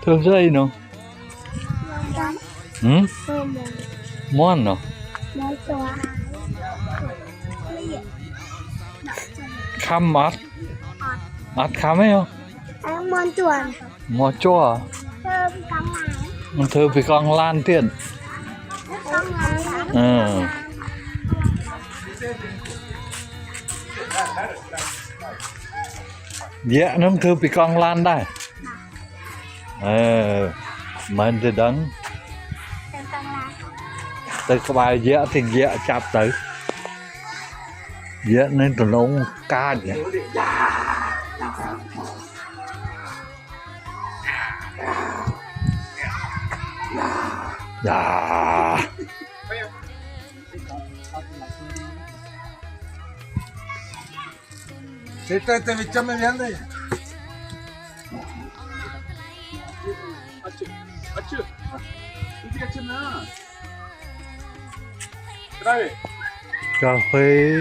Thưa dây nó. Món nó. Khăm mát. Mát khăm ấy không? Món chuồn. Món chua. Mình thưa vì con lan tiền. Dạ nó thưa vì con lan đây. Mình thì đắng. Tới các bài dễ thì dễ chạp tới. Dễ nên tụi nó ca vậy. Dạ. Te vicciamo di andare. Acı. Ini kacana. Try. Cà phê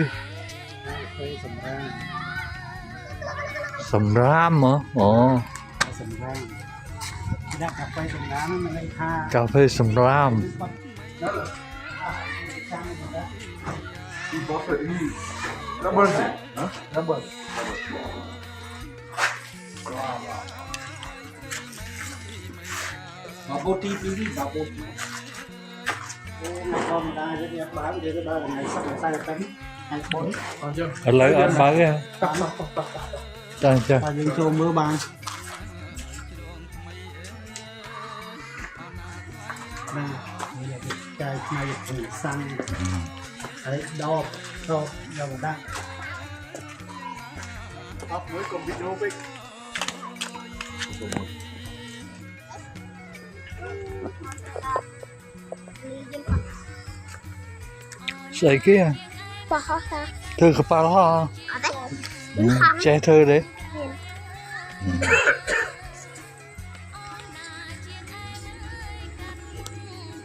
sầm ram hả? Ồ. Cà phê sầm ram. Rubber sih. Rubber. Bubble tea ini bubble tea. Con đang rất nhiều bán để cái bao này sắp sai tấn. Anh 4. Còn chưa? Ở lấy ăn bán kìa. Đang chưa? Và những chỗ mưa bàn. Này, cái này thì xăng. Đấy, đo đâu đang. Học mới cùng video với. Sợi kia. Thưa cái bao đó. Che thưa đấy.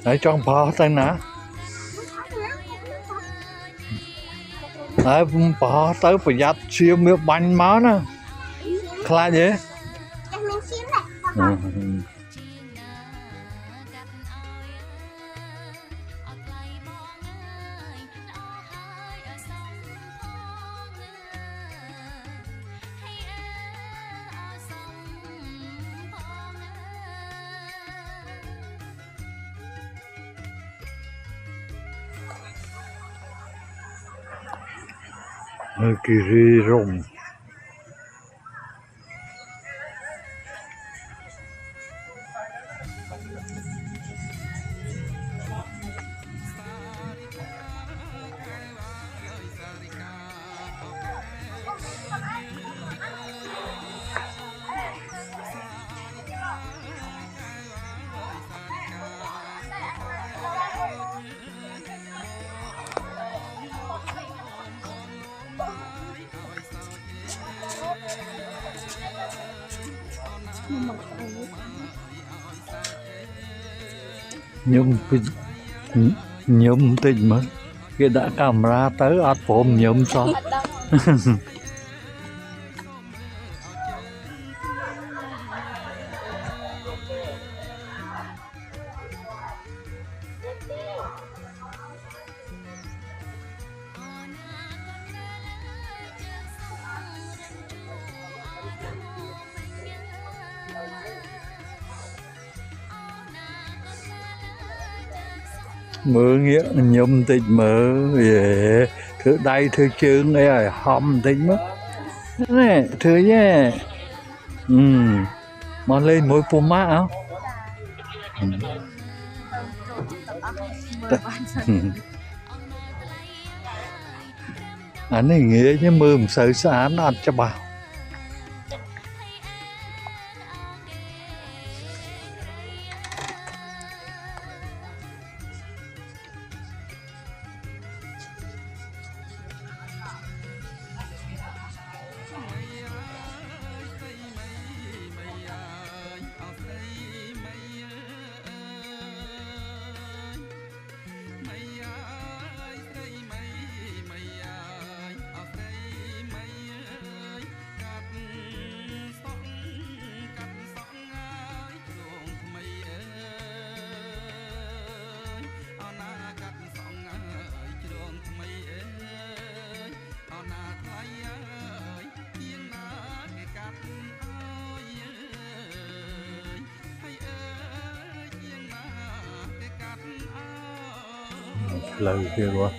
Đấy trong bao tay ná. Đấy bao tới phải giặt siêu miếng bánh máu nè. Khai vậy? Kiri rồng. Nhôm tình mà cái đã camera tới át phồm nhôm sao. Mơ nghĩa nhôm tình mơ về thứ đây thứ chương ấy hòm tình mất nè thứ nhé mà lên môi phô mát không anh này nghĩa chứ mơ một sự sáng ăn cho bảo lâu kia quá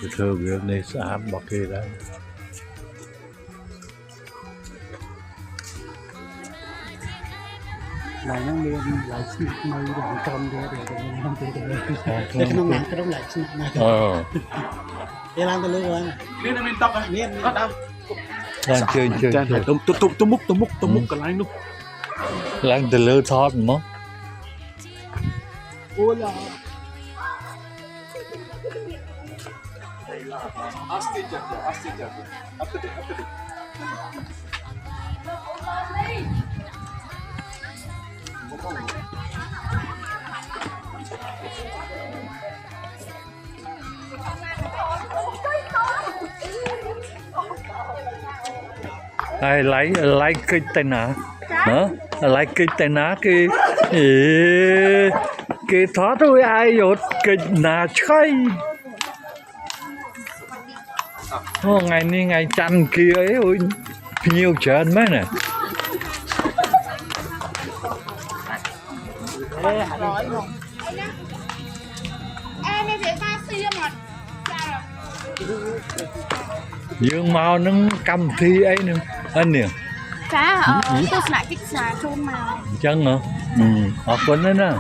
thì thơ việc này xã bọc kia đó lại nó miền lại sinh mây làm con để không thể để không nặng cái đó lại sinh mây để làm cái lưỡi miền là miền tóc à miền đâu đang chơi tôm múc cái lái lúc đang từ lơ thoát mà ôi là ai lấy cái tên nào hả lấy cái tên nào cái thoát thôi ai rồi cái nào chơi ngày ní ngày chăn kia ấy ôi nhiều chuyện mấy nè dương màu nó cầm thi ấy nữa anh nè cá tôi lại thích xà trôn màu chân hả học quên đấy nè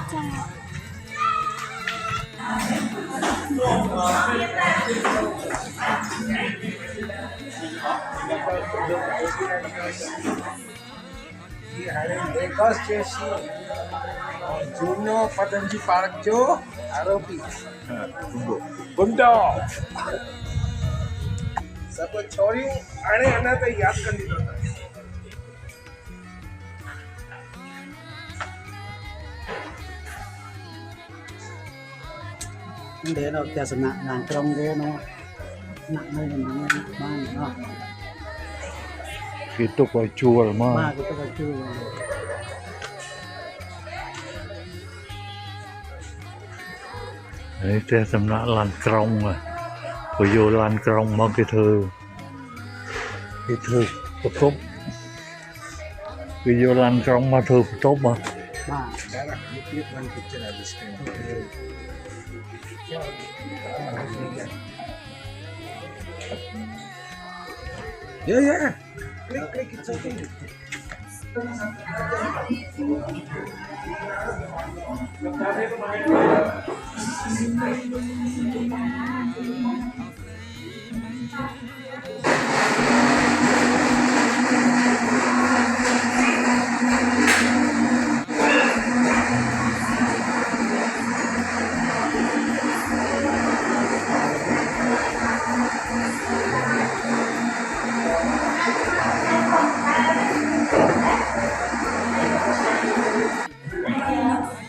Juno Patanji Parjo Aropi Bunda सब छोरी आने आना तो याद करनी पड़ता है để đâu theo sự nặng nàng trong cái nó nặng đây là nặng ban nó cái tục ở chùa mà ba cái tôi chưa đấy thế sầm nã lan krong rồi vô lan krong mà cái thơ tốt cái vô lan krong mà thơ tốt mà ba đã là clip one picture at this time yeah click it's okay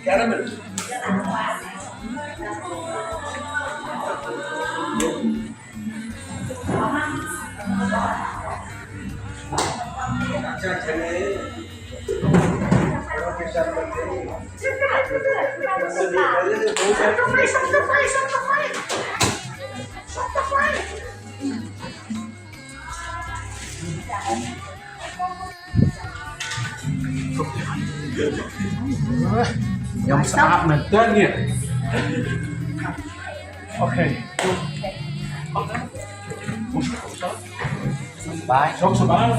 caramel Nhóm sạp mình tên nhỉ ok bye sống số 3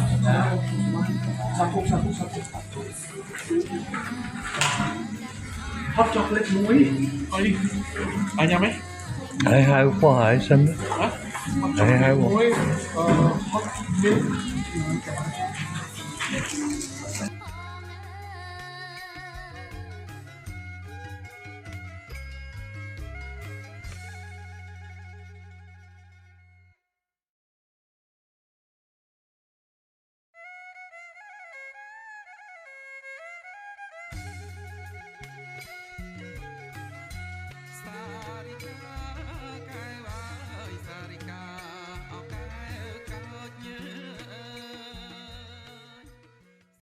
hot chocolate muối thôi đi ở nhà mấy hai có hải sinh hai muối hot milk